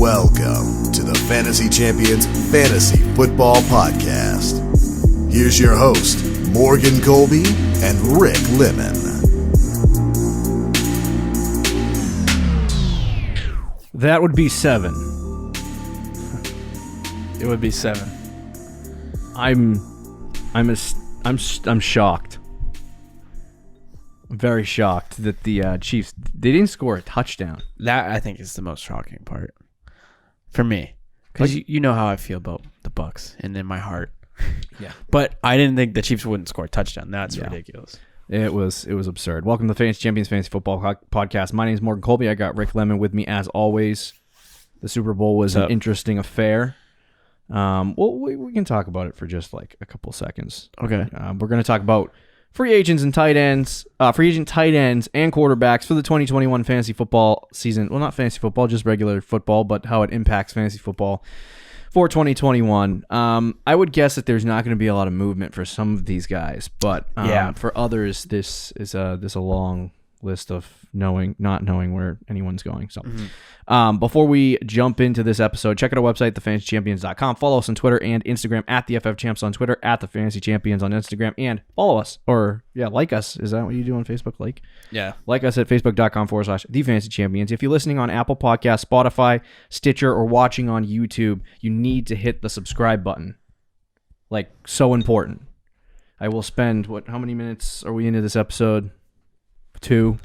Welcome to the Fantasy Champions Fantasy Football Podcast. Here's your host, Morgan Colby and Rick Lemon. That would be 7. It would be 7. I'm shocked. I'm very shocked that the Chiefs, they didn't score a touchdown. That, I think, is the most shocking part for me. Because you know how I feel about the Bucs and in my heart. Yeah. But I didn't think the Chiefs wouldn't score a touchdown. That's ridiculous. It was absurd. Welcome to the Fantasy Champions Fantasy Football Podcast. My name is Morgan Colby. I got Rick Lemon with me as always. The Super Bowl was an interesting affair. Well, we can talk about it for just like a couple seconds. Okay. We're going to talk about free agents and tight ends, free agent tight ends and quarterbacks for the 2021 fantasy football season. Well, not fantasy football, just regular football, but how it impacts fantasy football for 2021. I would guess that there's not going to be a lot of movement for some of these guys, but for others, this is a long list of not knowing where anyone's going. So before we jump into this episode, check out our website, thefantasychampions.com. Follow us on Twitter and Instagram at the FF Champs on Twitter, at the Fantasy Champions on Instagram, and follow us like us. Is that what you do on Facebook? Like us at facebook.com/the Fantasy Champions. If you're listening on Apple Podcasts, Spotify, Stitcher, or watching on YouTube, you need to hit the subscribe button. Like, so important. I will spend how many minutes are we into this episode? 2.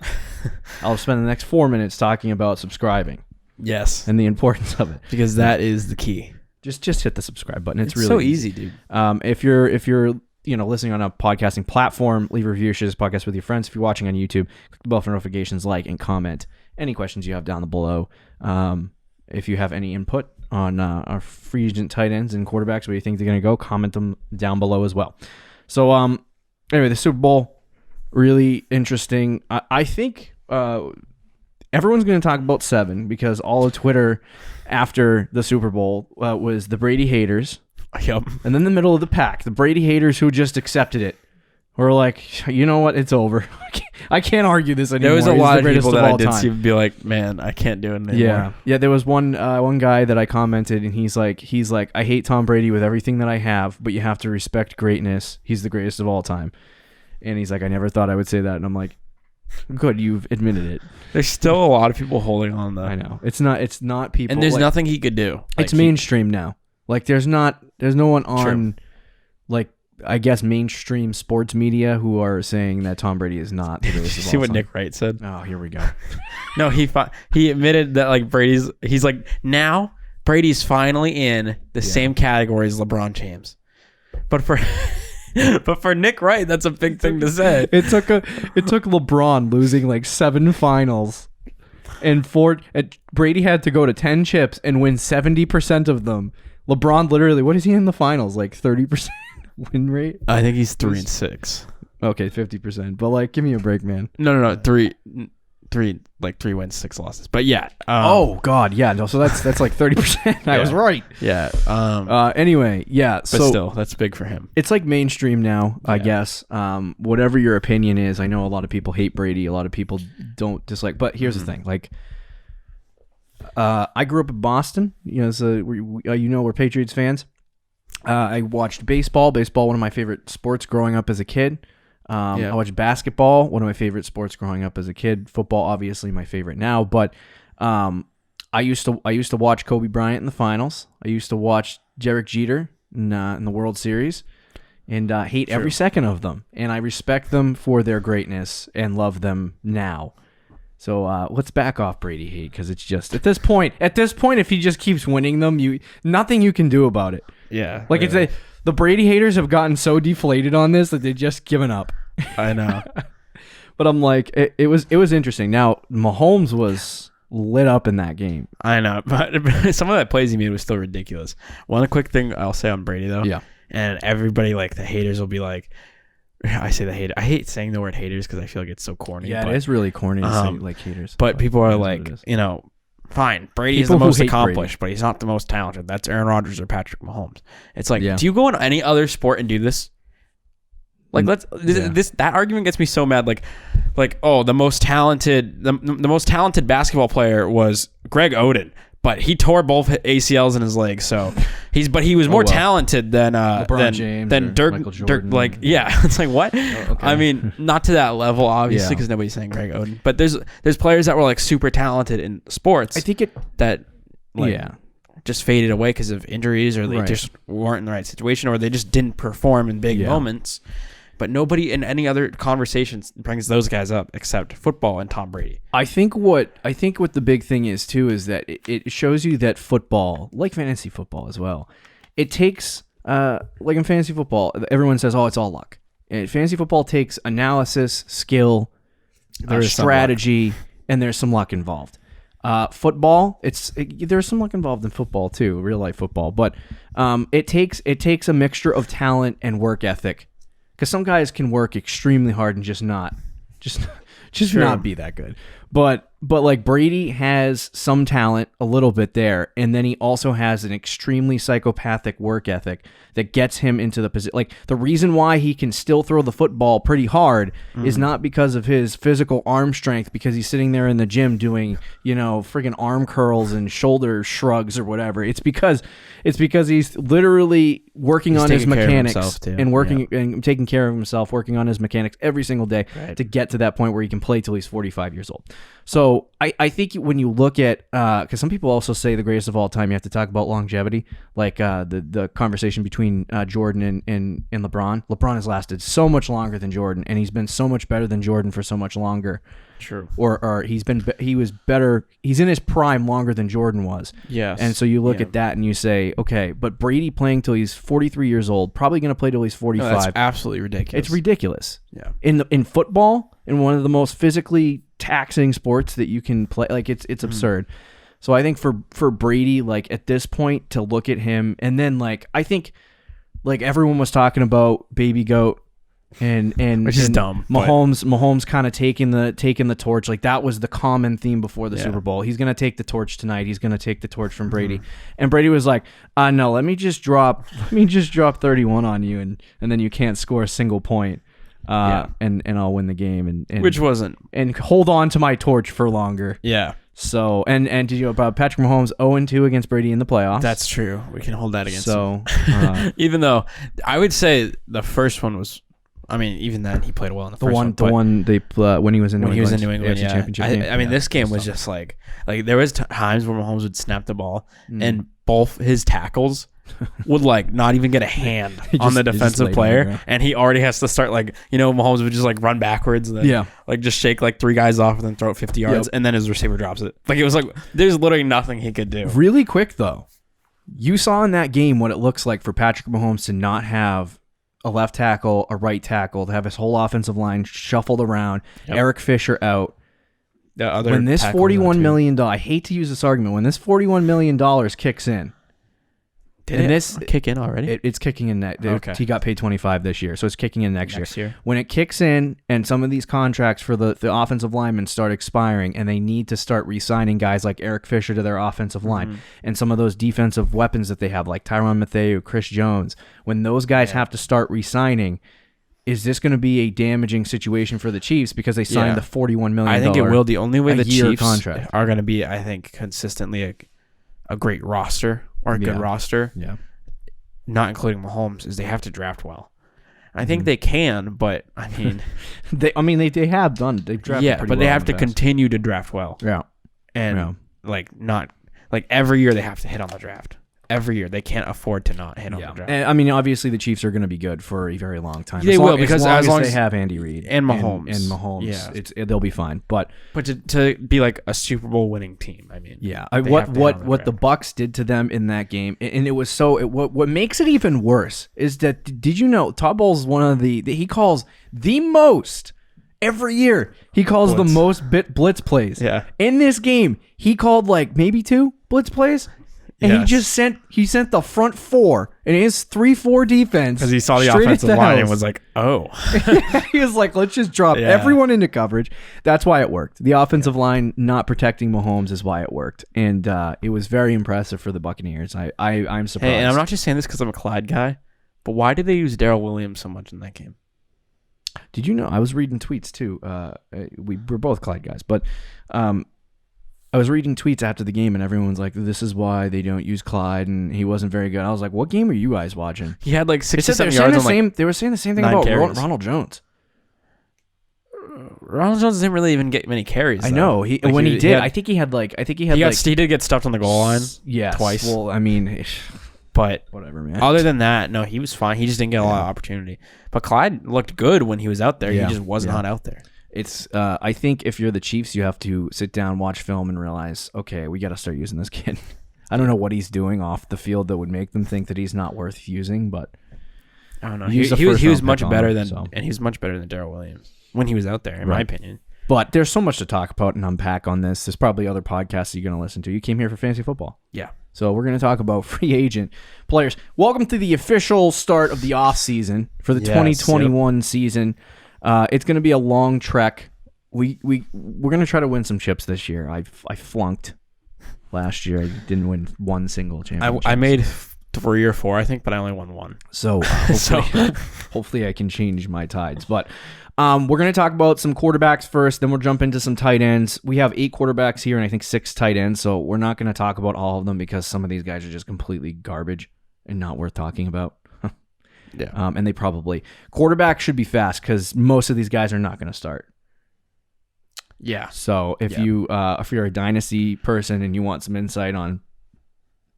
I'll spend the next 4 minutes talking about subscribing. Yes. And the importance of it. Because that is the key. Just hit the subscribe button. It's really so easy, dude. If you're listening on a podcasting platform, leave a review, share this podcast with your friends. If you're watching on YouTube, click the bell for notifications, like, and comment any questions you have down below. If you have any input on our free agent tight ends and quarterbacks, where you think they're going to go, comment them down below as well. So anyway, the Super Bowl, really interesting. I think everyone's going to talk about 7 because all of Twitter after the Super Bowl was the Brady haters. Yep. And then the middle of the pack, the Brady haters who just accepted it. We're like, you know what? It's over. I can't argue this anymore. There was a lot of people that I did time. see be like, man, I can't do it anymore. Yeah. There was one guy that I commented, and he's like, I hate Tom Brady with everything that I have, but you have to respect greatness. He's the greatest of all time. And he's like, I never thought I would say that. And I'm like, good, you've admitted it. There's still a lot of people holding on, though. I know. It's not people. And there's nothing he could do. It's mainstream now. Like, there's no one on, like, I guess, mainstream sports media who are saying that Tom Brady is not the greatest of all time. See what Nick Wright said? Oh, here we go. No, he admitted that, like, he's like, now Brady's finally in the same category as LeBron James. But for Nick Wright, that's a big thing to say. It took LeBron losing like 7 finals, and Brady had to go to 10 chips and win 70% of them. LeBron literally, what is he in the finals? Like 30% win rate? I think he's 3-6. Okay, 50%. But like, give me a break, man. No, 3 wins, 6 losses. But yeah. Oh God, yeah. No, so that's like 30%. I was right. Yeah. Anyway, yeah. But so still, that's big for him. It's like mainstream now, I guess. Whatever your opinion is, I know a lot of people hate Brady. A lot of people don't dislike. But here's the thing, like, I grew up in Boston. So we're Patriots fans. I watched baseball. Baseball, one of my favorite sports growing up as a kid. I watched basketball, one of my favorite sports growing up as a kid. Football, obviously my favorite now. But I used to watch Kobe Bryant in the finals. I used to watch Derek Jeter in the World Series, and hate every second of them. And I respect them for their greatness and love them now. So let's back off Brady hate, because it's just at this point, if he just keeps winning them, nothing you can do about it. Yeah, like really. The Brady haters have gotten so deflated on this that they've just given up. I know. But I'm like, it was interesting. Now, Mahomes was lit up in that game. I know, but some of that plays he made was still ridiculous. One quick thing I'll say on Brady, though. Yeah. And everybody, like, the haters will be like, I say the hater. I hate saying the word haters because I feel like it's so corny. Yeah, it is really corny to say, like, haters. But people are like, fine, Brady's the most accomplished, but he's not the most talented. That's Aaron Rodgers or Patrick Mahomes. It's like, do you go in any other sport and do this? Like, that argument gets me so mad. Like, oh, the most talented basketball player was Greg Oden, but he tore both ACLs in his legs. So he was more talented than LeBron James than Dirk. Like, yeah, it's like what? Oh, okay. I mean, not to that level, obviously, because nobody's saying Greg Oden. But there's players that were like super talented in sports. I think just faded away because of injuries, or they just weren't in the right situation, or they just didn't perform in big moments. But nobody in any other conversations brings those guys up except football and Tom Brady. I think what the big thing is too is that it shows you that football, like fantasy football as well, it takes like in fantasy football, everyone says, "Oh, it's all luck." Fantasy football takes analysis, skill, there's strategy, and there's some luck involved. Football, there's some luck involved in football too, real life football, but it takes a mixture of talent and work ethic. Because some guys can work extremely hard and just not be that good. But like Brady has some talent, a little bit there, and then he also has an extremely psychopathic work ethic that gets him into the position. Like the reason why he can still throw the football pretty hard is not because of his physical arm strength, because he's sitting there in the gym doing, friggin' arm curls and shoulder shrugs or whatever. It's because he's literally working on his mechanics and working and taking care of himself, working on his mechanics every single day to get to that point where he can play till he's 45 years old. So I think when you look at, because some people also say the greatest of all time, you have to talk about longevity, like the conversation between Jordan and LeBron. LeBron has lasted so much longer than Jordan, and he's been so much better than Jordan for so much longer. True. Or he was better. He's in his prime longer than Jordan was. Yes. And so you look at that and you say, okay, but Brady playing till he's 43 years old, probably going to play till he's 45. No, that's absolutely ridiculous. It's ridiculous. Yeah. In football, in one of the most physically taxing sports that you can play, like it's absurd. So I think for Brady, like at this point, to look at him, and then like I think like everyone was talking about Baby Goat. And which is dumb. Mahomes kind of taking the torch. Like that was the common theme before the Super Bowl. He's gonna take the torch tonight. He's gonna take the torch from Brady. And Brady was like, no, let me just drop 31 on you, and then you can't score a single point. And I'll win the game. And which wasn't, and hold on to my torch for longer. Yeah. So and did you know about Patrick Mahomes 0-2 against Brady in the playoffs? That's true. We can hold that against him. So even though I would say the first one was. I mean, even then he played well in the first one. The one they when he was in New England, Championship game. I mean, this game was just like there was times where Mahomes would snap the ball and both his tackles would like not even get a hand on the defensive player, and he already has to start Mahomes would just like run backwards and then like just shake like three guys off and then throw it 50 yards, and then his receiver drops it. Like it was like there's literally nothing he could do. Really quick though, you saw in that game what it looks like for Patrick Mahomes to not have a left tackle, a right tackle, to have his whole offensive line shuffled around, Eric Fisher out. When this $41 million, I hate to use this argument, when this $41 million kicks in, Did it kick in already? It's kicking in. Okay. He got paid 25 this year, so it's kicking in next year. When it kicks in, and some of these contracts for the offensive linemen start expiring, and they need to start re-signing guys like Eric Fisher to their offensive line, and some of those defensive weapons that they have, like Tyrann Mathieu, Chris Jones, when those guys have to start re-signing, is this going to be a damaging situation for the Chiefs because they signed the $41 million? I think it will. The only way the Chiefs contract are going to be, I think, consistently a great roster. Or a good roster, not including Mahomes, is they have to draft well. I think they can, but I mean, they have done. They've drafted pretty well. But they have to continue to draft well. Yeah, and not every year they have to hit on the draft. Every year they can't afford to not hit on the draft. And I mean, obviously the Chiefs are going to be good for a very long time. They will, because as long as they have Andy Reid and Mahomes, they'll be fine. But to be like a Super Bowl winning team, I mean, what the Bucs did to them in that game, and it was what makes it even worse is that, did you know Todd Bowles is one of he calls the most. Every year, he calls the most blitz plays. Yeah. In this game, he called like maybe 2 blitz plays. And he sent the front 4 and his 3-4 defense because he saw the offensive line and was like, oh. He was like, let's just drop everyone into coverage. That's why it worked. The offensive line not protecting Mahomes is why it worked, and it was very impressive for the Buccaneers. I'm surprised. Hey, and I'm not just saying this because I'm a Clyde guy, but why did they use Darrell Williams so much in that game? Did you know? I was reading tweets too. We're both Clyde guys, but I was reading tweets after the game, and everyone's like, "This is why they don't use Clyde, and he wasn't very good." I was like, "What game are you guys watching?" He had like 67 yards on like They were saying the same thing 9 about carries. Ronald Jones. Ronald Jones didn't really even get many carries. I know. He did get stuffed on the goal line. Yeah, twice. Well, I mean, but whatever, man. Other than that, no, he was fine. He just didn't get a lot of opportunity. But Clyde looked good when he was out there. Yeah. He just was not out there. It's. I think if you're the Chiefs, you have to sit down, watch film, and realize, okay, we got to start using this kid. I don't know what he's doing off the field that would make them think that he's not worth using, but I don't know. He was much better than, and he was much better than Darrell Williams when he was out there, in my opinion. But there's so much to talk about and unpack on this. There's probably other podcasts that you're going to listen to. You came here for fantasy football. Yeah. So we're going to talk about free agent players. Welcome to the official start of the offseason for the 2021 season. It's going to be a long trek. We're going to try to win some chips this year. I flunked last year. I didn't win one single championship. I made 3 or 4, I think, but I only won 1. So hopefully I can change my tides. But we're going to talk about some quarterbacks first, then we'll jump into some tight ends. We have 8 quarterbacks here and I think 6 tight ends, so we're not going to talk about all of them because some of these guys are just completely garbage and not worth talking about. Yeah. And they probably... Quarterback should be fast because most of these guys are not going to start. Yeah. So if you're a dynasty person and you want some insight on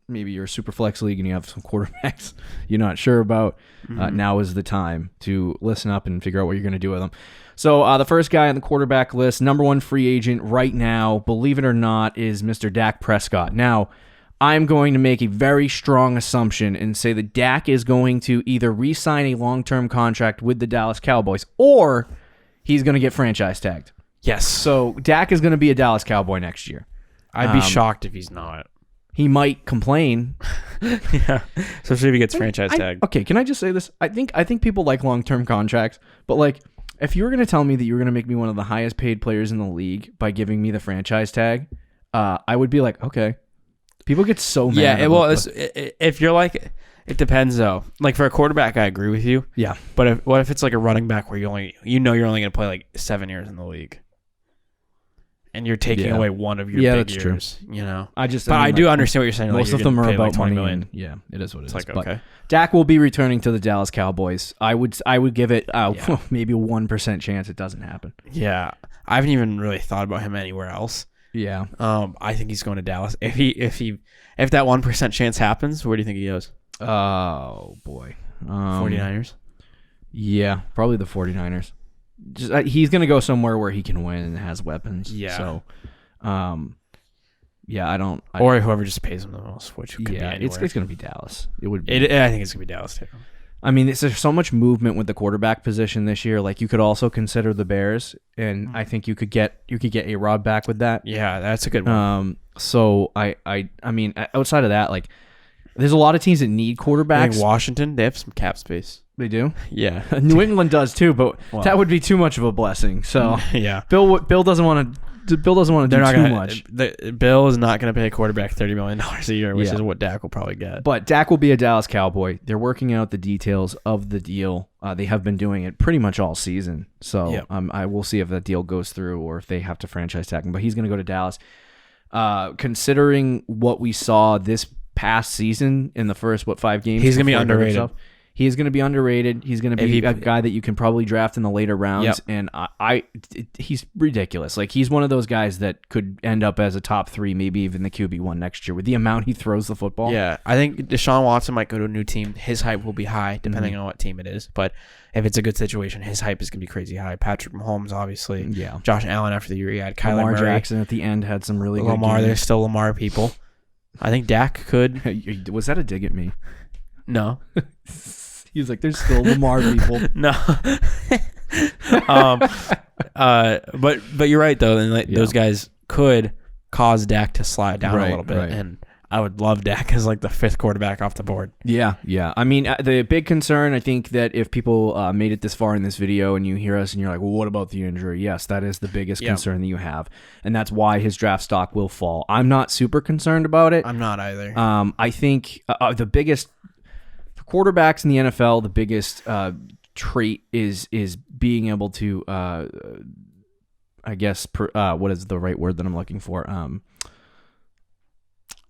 maybe you're a super flex league and you have some quarterbacks you're not sure about, now is the time to listen up and figure out what you're going to do with them. So the first guy on the quarterback list, number 1 free agent right now, believe it or not, is Mr. Dak Prescott. Now, I'm going to make a very strong assumption and say that Dak is going to either re-sign a long-term contract with the Dallas Cowboys or he's going to get franchise tagged. Yes. So Dak is going to be a Dallas Cowboy next year. I'd be shocked if he's not. He might complain. Yeah. Especially if he gets franchise tagged. Okay, can I just say this? I think people like long-term contracts, but like if you were going to tell me that you were going to make me one of the highest paid players in the league by giving me the franchise tag, I would be like, okay. People get so mad. Yeah, well, if you're like, it depends though. Like for a quarterback, I agree with you. Yeah. But what if it's like a running back where you're only going to play like 7 years in the league, and you're taking away one of your big years? True. You know, I do understand what you're saying. Most of them are about money. And, yeah, it is what it is. Like, okay. Dak will be returning to the Dallas Cowboys. I would give it maybe a 1% chance it doesn't happen. Yeah, I haven't even really thought about him anywhere else. Yeah. I think he's going to Dallas. If that 1% chance happens, where do you think he goes? Oh boy. 49ers? Yeah, probably the 49ers. He's going to go somewhere where he can win and has weapons. Yeah. So or whoever just pays him the most, which could be anywhere. It's going to be Dallas. It would be. I think it's going to be Dallas too. I mean, there's so much movement with the quarterback position this year. Like you could also consider the Bears, and I think you could get A-Rod back with that. Yeah, that's a good one. So I mean, outside of that, like there's a lot of teams that need quarterbacks. I think Washington, they have some cap space. They do? Yeah. New England does too, but that would be too much of a blessing. So yeah, Bill doesn't want to. Bill doesn't want to do too much. Bill is not going to pay a quarterback $30 million a year, which is what Dak will probably get. But Dak will be a Dallas Cowboy. They're working out the details of the deal. They have been doing it pretty much all season. So I will see if that deal goes through or if they have to franchise tag him. But he's going to go to Dallas. Considering what we saw this past season in the first 5 games, he's going to be underrated. He is going to be underrated. He's going to be a guy that you can probably draft in the later rounds, and he's ridiculous. Like he's one of those guys that could end up as a top 3, maybe even the QB1 next year with the amount he throws the football. Yeah, I think Deshaun Watson might go to a new team. His hype will be high depending on what team it is, but if it's a good situation, his hype is going to be crazy high. Patrick Mahomes, obviously. Yeah. Josh Allen after the year he had. Kyler Lamar Murray. Jackson at the end had some really good games. There's still Lamar people. I think Dak could. Was that a dig at me? No. He was like, "There's still Lamar people." No. But you're right though, and those guys could cause Dak to slide down a little bit, and I would love Dak as like the 5th quarterback off the board. Yeah. I mean, the big concern, I think that if people made it this far in this video and you hear us and you're like, "Well, what about the injury?" Yes, that is the biggest concern that you have, and that's why his draft stock will fall. I'm not super concerned about it. I'm not either. I think the biggest. Quarterbacks in the NFL, the biggest trait is being able to I guess, what is the right word that I'm looking for? I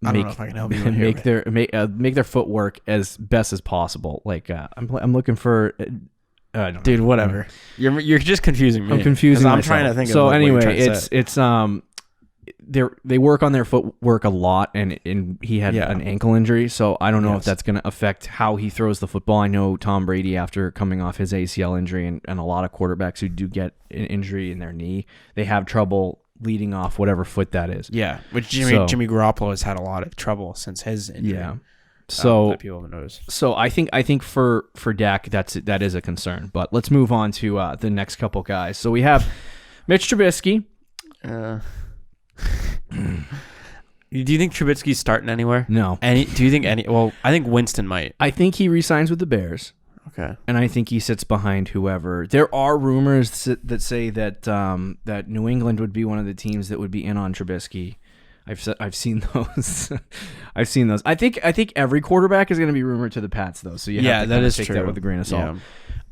don't know if I can help you make their footwork as best as possible. Like I'm looking for. Dude, whatever. You're just confusing me. I'm confusing myself. I'm trying to think. So of anyway, it's they work on their footwork a lot, and he had an ankle injury, so I don't know if that's going to affect how he throws the football. I know Tom Brady, after coming off his ACL injury, and a lot of quarterbacks who do get an injury in their knee, they have trouble leading off whatever foot that is. Yeah, which Jimmy Garoppolo has had a lot of trouble since his injury. Yeah. So that people have noticed. So I think for Dak that is a concern. But let's move on to the next couple guys. So we have Mitch Trubisky. Do you think Trubisky's starting anywhere? No. Do you think any? Well, I think Winston might. I think he re-signs with the Bears. Okay. And I think he sits behind whoever. There are rumors that say that that New England would be one of the teams that would be in on Trubisky. I've seen those. I've seen those. I think every quarterback is going to be rumored to the Pats, though. So you have to take that with a grain of salt.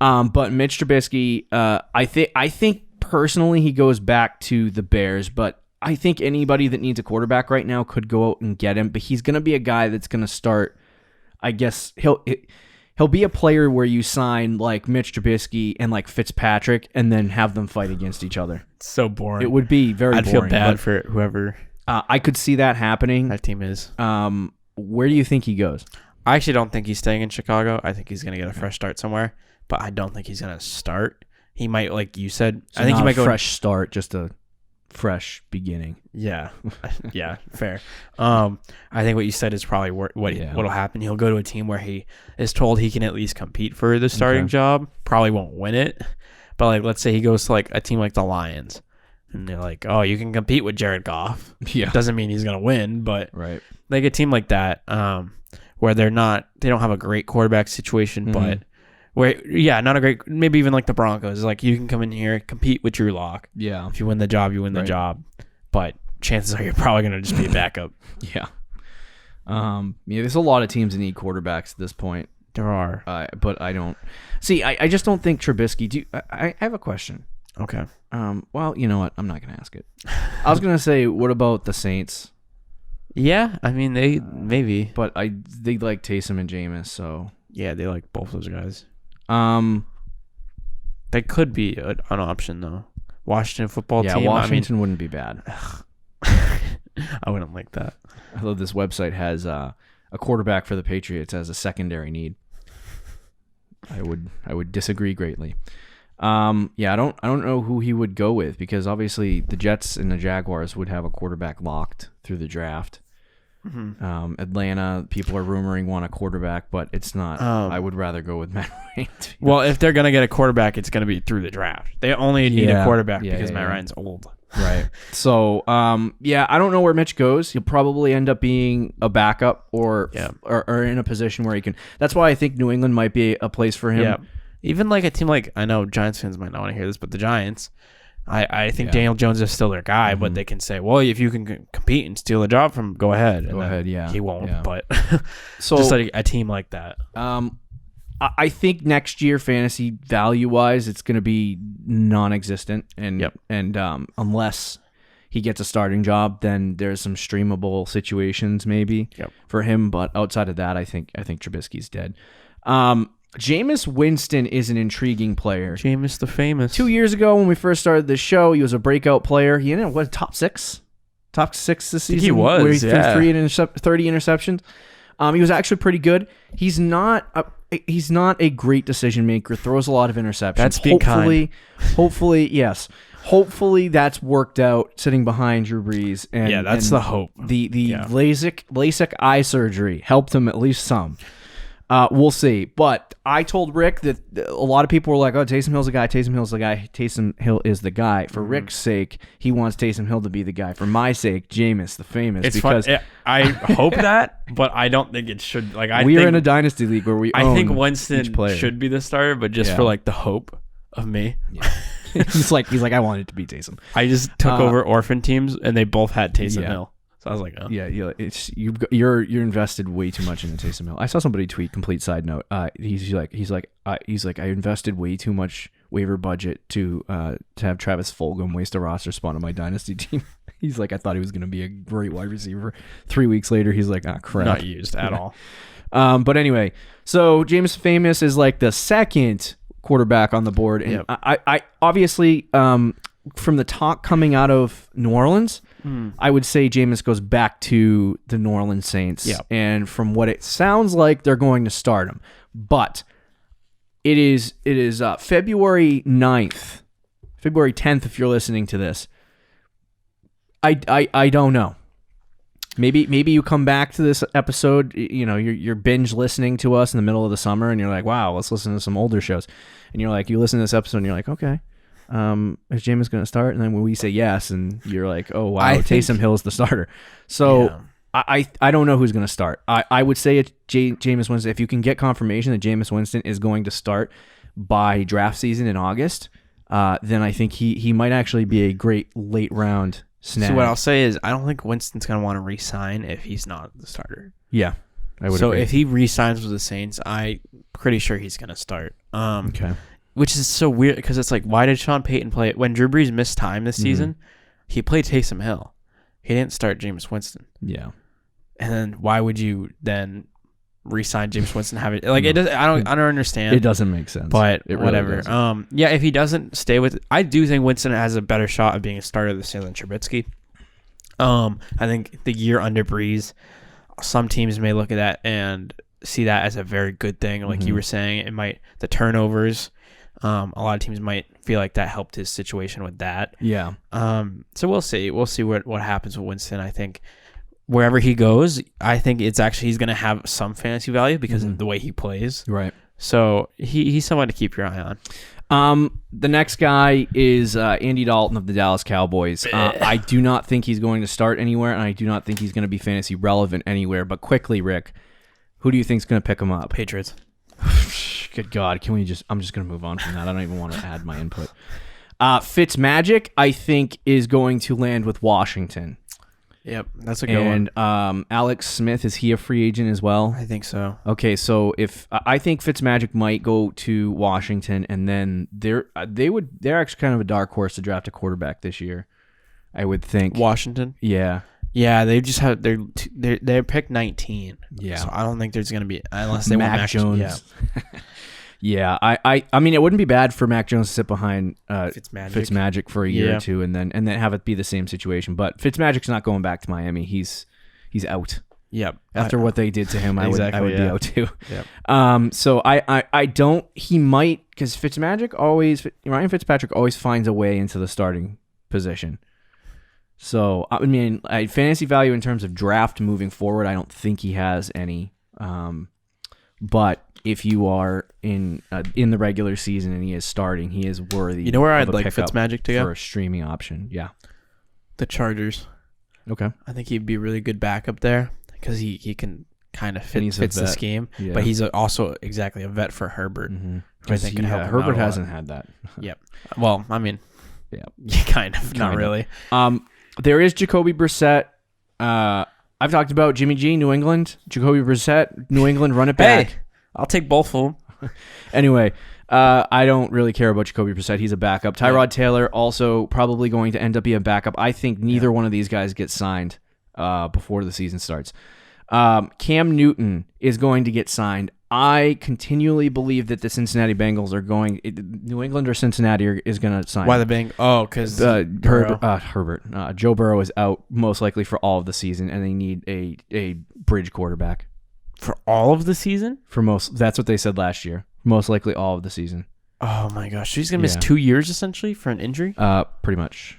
Yeah. But Mitch Trubisky, I think personally he goes back to the Bears, but I think anybody that needs a quarterback right now could go out and get him. But he's going to be a guy that's going to start. I guess he'll be a player where you sign like Mitch Trubisky and like Fitzpatrick, and then have them fight against each other. It's so boring. It would be very boring. I'd feel bad for whoever. I could see that happening. That team is. Where do you think he goes? I actually don't think he's staying in Chicago. I think he's going to get a fresh start somewhere, but I don't think he's going to start. He might, like you said, I think he might go fresh start, just a fresh beginning. Yeah, yeah, fair. I think what you said is probably what'll happen. He'll go to a team where he is told he can at least compete for the starting job. Probably won't win it, but like let's say he goes to like a team like the Lions. And they're like, oh, you can compete with Jared Goff. Yeah. Doesn't mean he's going to win, but right. Like a team like that, where they don't have a great quarterback situation, but not a great, maybe even like the Broncos. Like you can come in here, compete with Drew Lock. Yeah. If you win the job, you win the job. But chances are you're probably going to just be a backup. Yeah. There's a lot of teams that need quarterbacks at this point. There are. But I don't. See, I just don't think Trubisky. I have a question. Okay. Well, you know what? I'm not going to ask it. I was going to say, what about the Saints? Yeah, I mean, they maybe. But they like Taysom and Jameis, so. Yeah, they like both those guys. That could be an option, though. Washington football team. Yeah, Washington wouldn't be bad. I wouldn't like that. I love this website has a quarterback for the Patriots as a secondary need. I would disagree greatly. I don't know who he would go with, because obviously the Jets and the Jaguars would have a quarterback locked through the draft. Mm-hmm. Atlanta, people are rumoring want a quarterback, but it's not. I would rather go with Matt Ryan. Well, if they're gonna get a quarterback, it's gonna be through the draft. They only need a quarterback because Matt Ryan's old. Right. So, I don't know where Mitch goes. He'll probably end up being a backup or in a position where he can. That's why I think New England might be a place for him. Yeah. Even like a team like, I know Giants fans might not want to hear this, but the Giants, I think Daniel Jones is still their guy, but they can say, well, if you can compete and steal a job from him, go ahead. Go ahead, yeah. He won't, but so just like a team like that. I think next year, fantasy value-wise, it's going to be non-existent, and unless he gets a starting job, then there's some streamable situations maybe for him. But outside of that, I think Trubisky's dead. Jameis Winston is an intriguing player. Jameis the famous. 2 years ago, when we first started the show, he was a breakout player. He ended up top six this season. He was, where he threw 30 interceptions. He was actually pretty good. He's not a great decision maker. Throws a lot of interceptions. That's being kind. Hopefully, yes. Hopefully that's worked out sitting behind Drew Brees. And that's the hope. The LASIK eye surgery helped him at least some. We'll see. But I told Rick that a lot of people were like, oh, Taysom Hill's the guy. Taysom Hill's the guy. Taysom Hill is the guy. For Rick's sake, he wants Taysom Hill to be the guy. For my sake, Jameis, the famous. It's because fun. I hope that, but I don't think it should. We are in a dynasty league where we own I think Winston each player. Should be the starter, but just for like the hope of me. Yeah. he's like, I wanted to be Taysom. I just took over orphan teams, and they both had Taysom Hill. So I was like, oh. Yeah, you're invested way too much into Taysom Hill. I saw somebody tweet, complete side note. He's like, I invested way too much waiver budget to have Travis Fulgham waste a roster spot on my dynasty team. He's like, I thought he was going to be a great wide receiver. 3 weeks later, he's like, crap. Not used at all. But anyway, so Jameis Famous is like the second quarterback on the board. And I obviously, from the talk coming out of New Orleans, I would say Jameis goes back to the New Orleans Saints. Yep. And from what it sounds like, they're going to start him. But it is February 9th, February 10th, if you're listening to this. I don't know. Maybe you come back to this episode, you're binge listening to us in the middle of the summer and you're like, wow, let's listen to some older shows. And you're like, you listen to this episode and you're like, okay, is Jameis going to start? And then when we say yes, and you're like, oh, wow, Taysom Hill's the starter. So I don't know who's going to start. I would say it's Jameis Winston. If you can get confirmation that Jameis Winston is going to start by draft season in August, then I think he might actually be a great late round snag. So what I'll say is I don't think Winston's going to want to re-sign if he's not the starter. Yeah, I would So agree. if he re-signs with the Saints, I'm pretty sure he's going to start. Okay. Which is so weird because it's like, why did Sean Payton play it? When Drew Brees missed time this season, he played Taysom Hill. He didn't start Jameis Winston. Yeah. And then why would you then re-sign Jameis Winston? Have it like it does? I don't understand. It doesn't make sense. But it whatever. Really doesn't. Yeah, if he doesn't stay with, I do think Winston has a better shot of being a starter this year than Trubisky. I think the year under Breeze, some teams may look at that and see that as a very good thing. Like you were saying, it might the turnovers. A lot of teams might feel like that helped his situation with that. Yeah. So we'll see. We'll see what happens with Winston. I think wherever he goes, I think it's actually he's going to have some fantasy value because of the way he plays. Right. So he's someone to keep your eye on. The next guy is Andy Dalton of the Dallas Cowboys. I do not think he's going to start anywhere, and I do not think he's going to be fantasy relevant anywhere. But quickly, Rick, who do you think is going to pick him up? Patriots. Good God, can we just? I'm just going to move on from that. I don't even want to add my input. Fitzmagic, I think, is going to land with Washington. Yep, that's a good one. And Alex Smith, is he a free agent as well? I think so. Okay, so if I think Fitzmagic might go to Washington, and then they're actually kind of a dark horse to draft a quarterback this year, I would think. Washington. Yeah. Yeah, they just have they're picked 19. Yeah, so I don't think there's gonna be unless they want Mac Jones. Yeah. Yeah, I mean, it wouldn't be bad for Mac Jones to sit behind Fitzmagic for a year or two, and then have it be the same situation. But Fitzmagic's not going back to Miami. He's out. Yep. After what they did to him, I would be out too. Yep. So I don't. He might, because Ryan Fitzpatrick always finds a way into the starting position. So I mean, fantasy value in terms of draft moving forward, I don't think he has any. But if you are in the regular season and he is starting, he is worthy. You know where I'd like Fitzmagic to go? For a streaming option. Yeah. The Chargers. Okay. I think he'd be a really good backup there because he can kind of fits the scheme. Yeah. But he's also exactly a vet for Herbert. I think can help Herbert hasn't had that. Yep. Well, I mean, yeah, kind of. Not really. There is Jacoby Brissett. I've talked about Jimmy G, New England. Jacoby Brissett, New England, run it back. Hey, I'll take both of them. Anyway, I don't really care about Jacoby Brissett. He's a backup. Tyrod Taylor also probably going to end up being a backup. I think neither one of these guys gets signed before the season starts. Cam Newton is going to get signed. I continually believe that the Cincinnati Bengals are going. New England or Cincinnati is going to sign. Why the Bengals? Oh, because Herbert. Joe Burrow is out most likely for all of the season, and they need a bridge quarterback for all of the season. That's what they said last year. Most likely all of the season. Oh my gosh, he's gonna miss 2 years essentially for an injury. Pretty much.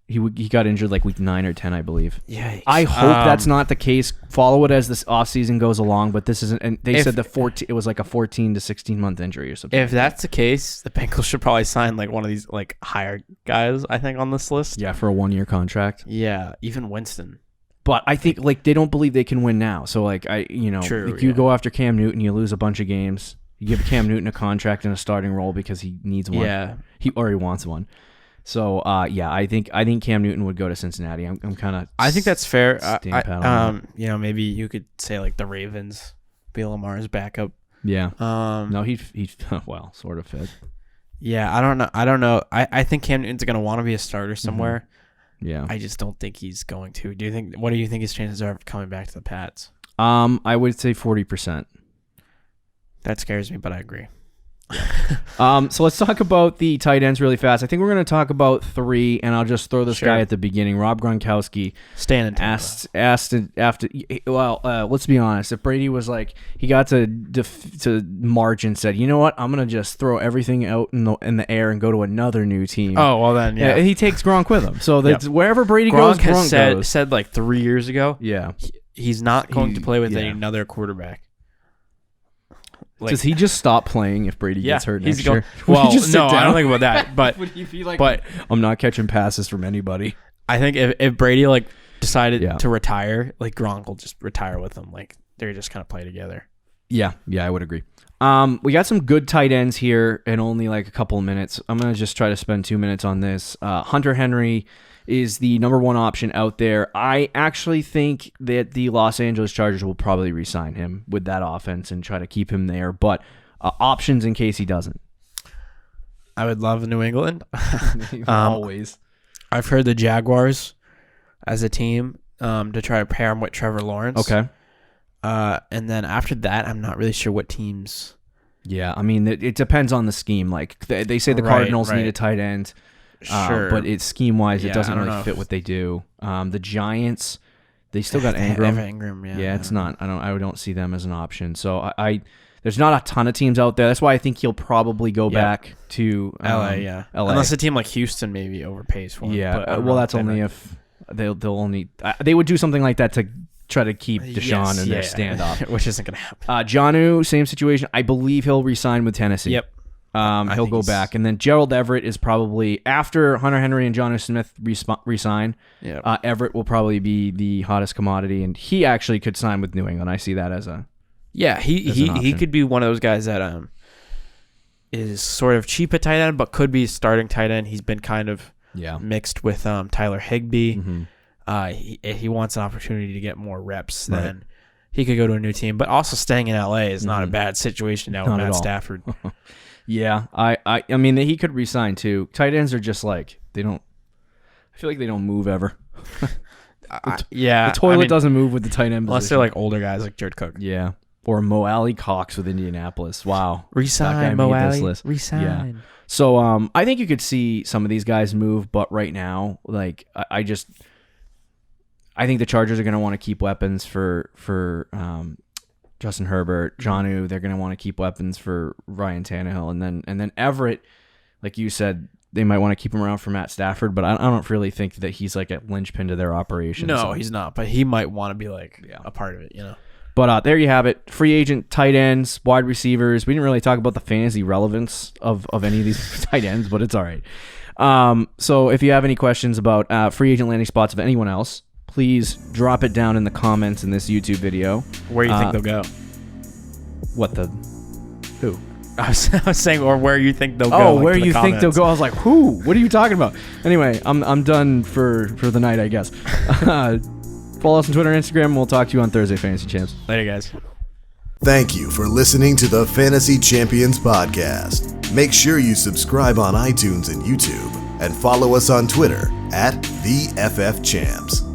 He got injured like week 9 or 10, I believe. Yeah. I hope that's not the case. Follow it as this offseason goes along, but this isn't. And they said it was like a 14 to 16 month injury or something. If that's the case, the Bengals should probably sign like one of these like higher guys. I think on this list. Yeah, for a 1-year contract. Yeah, even Winston. But I think like they don't believe they can win now. So like you go after Cam Newton, you lose a bunch of games. You give Cam Newton a contract and a starting role because he needs one. Yeah, he wants one. So I think Cam Newton would go to Cincinnati. I'm kind of. I think that's fair. Maybe you could say like the Ravens, be Lamar's backup. Yeah. No, he well, sort of fit. Yeah, I don't know. I think Cam Newton's going to want to be a starter somewhere. Yeah. I just don't think he's going to. What do you think his chances are of coming back to the Pats? I would say 40%. That scares me, but I agree. So let's talk about the tight ends really fast. I think we're going to talk about 3, and I'll just throw this guy at the beginning. Rob Gronkowski staying in Tampa. asked after. Well, let's be honest. If Brady was like, he got to March and said, you know what, I'm going to just throw everything out in the air and go to another new team. Oh well, then yeah, he takes Gronk with him. So that's wherever Brady goes, Gronk goes. Said like 3 years ago. Yeah, he's not going to play with another quarterback. Does he just stop playing if Brady gets hurt next year? Well, no, I don't think about that. But would he be like, I'm not catching passes from anybody? I think if Brady decided to retire, Gronk will just retire with him. They're just kind of play together. Yeah, I would agree. We got some good tight ends here in only a couple of minutes. I'm gonna just try to spend 2 minutes on this. Hunter Henry is the number 1 option out there. I actually think that the Los Angeles Chargers will probably re-sign him with that offense and try to keep him there, but options in case he doesn't. I would love New England. Always. I've heard the Jaguars as a team to try to pair him with Trevor Lawrence. Okay. And then after that, I'm not really sure what teams. Yeah, I mean, it depends on the scheme. They say the Cardinals need a tight end. Sure, but it's scheme-wise, it doesn't really fit what they do. The Giants, they still got Ingram. Ingram, it's not. I don't see them as an option. So there's not a ton of teams out there. That's why I think he'll probably go back to LA. Yeah, LA. Unless a team like Houston maybe overpays for him. Yeah, but, that's only if they'll only they would do something like that to try to keep Deshaun in their standoff, which isn't going to happen. Jonnu, same situation. I believe he'll re-sign with Tennessee. Yep. He'll go back. And then Gerald Everett is probably, after Hunter Henry and Jonnu Smith resign, Everett will probably be the hottest commodity, and he actually could sign with New England. I see that as a he could be one of those guys that is sort of cheap at tight end, but could be starting tight end. He's been kind of mixed with Tyler Higbee. Mm-hmm. He wants an opportunity to get more reps, then he could go to a new team. But also staying in LA is not a bad situation now with Matt Stafford. Yeah, I mean, he could resign too. Tight ends are just they don't. I feel like they don't move ever. The toilet doesn't move with the tight end unless position. they're older guys like Jared Cook. Yeah, or Mo Alley Cox with Indianapolis. Wow, resign Mo Alley. Resign. Yeah. So I think you could see some of these guys move, but right now, I think the Chargers are going to want to keep weapons for Justin Herbert, Jonnu. They're going to want to keep weapons for Ryan Tannehill, and then Everett, like you said, they might want to keep him around for Matt Stafford. But I don't really think that he's a linchpin to their operation. No, he's not. But he might want to be a part of it, But there you have it. Free agent tight ends, wide receivers. We didn't really talk about the fantasy relevance of any of these tight ends, but it's all right. So if you have any questions about free agent landing spots of anyone else, please drop it down in the comments in this YouTube video. Where you think they'll go? Who? I was saying, or where you think they'll go. Oh, where you think they'll go? I was like, who? What are you talking about? Anyway, I'm done for the night, I guess. Follow us on Twitter and Instagram, and we'll talk to you on Thursday, Fantasy Champs. Later, guys. Thank you for listening to the Fantasy Champions Podcast. Make sure you subscribe on iTunes and YouTube, and follow us on Twitter @TheFFChamps.